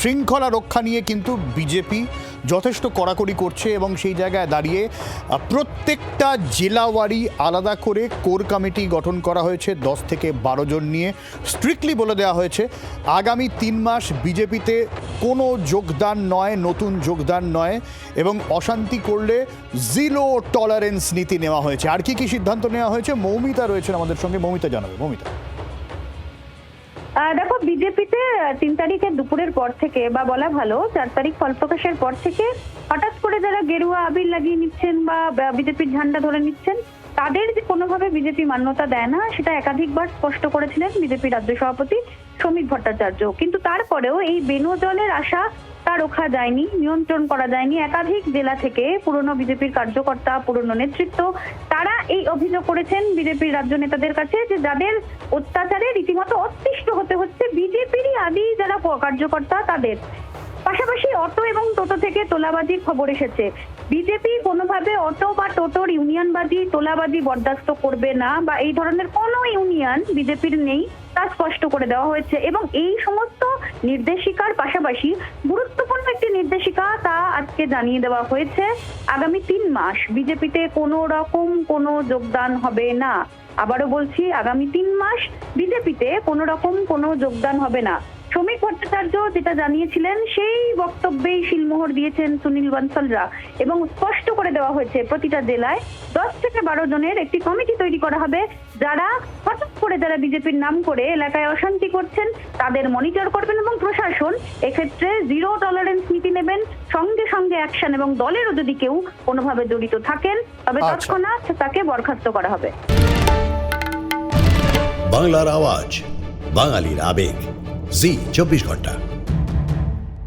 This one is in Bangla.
শৃঙ্খলা রক্ষা নিয়ে কিন্তু বিজেপি যথেষ্ট কড়াকড়ি করছে এবং সেই জায়গায় দাঁড়িয়ে প্রত্যেকটা জেলাওয়ারি আলাদা করে কোর কমিটি গঠন করা হয়েছে 10 থেকে 12 জন নিয়ে। স্ট্রিক্টলি বলে দেওয়া হয়েছে আগামী 3 মাস বিজেপিতে কোনো যোগদান নয়, নতুন যোগদান নয়, এবং অশান্তি করলে জিরো টলারেন্স নীতি নেওয়া হয়েছে। আর কি সিদ্ধান্ত নেওয়া হয়েছে, মৌমিতা রয়েছেন আমাদের সঙ্গে, মৌমিতা জানাবে। মৌমিতা, দেখো, বিজেপিতে 3 তারিখের দুপুরের পর থেকে, বা বলা ভালো 4 তারিখ ফল প্রকাশের পর থেকে হঠাৎ করে যারা গেরুয়া আবির লাগিয়ে নিচ্ছেন বা বিজেপির ঝান্ডা ধরে নিচ্ছেন, তাদের যে কোনোভাবে বিজেপি মান্যতা দেয় না, সেটা একাধিকবার স্পষ্ট করেছিলেন বিজেপি রাজ্য সভাপতি শ্রমিক ভট্টাচার্য। কিন্তু তারপরেও এই বেনজলের আশা তা রোখা যায়নি, নিয়ন্ত্রণ করা যায়নি। একাধিক জেলা থেকে পুরনো বিজেপির কার্যকর্তা, পুরনো নেতৃত্ব, তারা এই অভিযোগ করেছেন বিজেপির রাজ্য নেতাদের কাছে যে যাদের অত্যাচারে রীতিমতো অতিষ্ঠ হতে হচ্ছে বিজেপিরই আদি যারা কার্যকর্তা তাদের। পাশাপাশি অটো এবং টোটো থেকে তোলাবাজির খবর এসেছে। বিজেপি কোনোভাবে অটো বা টোটোর ইউনিয়নবাজি, তোলাবাজি বরদাস্ত করবে না, বা এই ধরনের কোনো ইউনিয়ন বিজেপির নেই, তা স্পষ্ট করে দেওয়া হয়েছে। এবং এই সমস্ত নির্দেশিকার পাশাপাশি গুরুত্বপূর্ণ একটি নির্দেশিকা তা আজকে জানিয়ে দেওয়া হয়েছে, আগামী 3 মাস বিজেপিতে কোনো রকম কোনো যোগদান হবে না। আবারও বলছি, আগামী 3 মাস বিজেপিতে কোনো রকম কোনো যোগদান হবে না। শ্রমিক ভট্টাচার্য যেটা জানিয়েছিলেন সেই বক্তব্যেই শিলমোহর দিয়েছেন সুনীল বানসালরা, এবং স্পষ্ট করে দেওয়া হয়েছে প্রতিটা জেলায় 10 থেকে 12 জনের একটি কমিটি তৈরি করা হবে, যারা হঠাৎ করে যারা বিজেপির নাম করে এলাকায় অশান্তি করছেন তাদের মনিটর করবেন, এবং প্রশাসন এক্ষেত্রে জিরো টলারেন্স নীতি নেবেন, সঙ্গে সঙ্গে অ্যাকশন, এবং দলেরও যদি কেউ কোনোভাবে জড়িত থাকেন তবে তৎক্ষণাৎ তাকে বরখাস্ত করা হবে। বাংলার আওয়াজ, বাঙালির আবেগ, জি 24 ঘন্টা।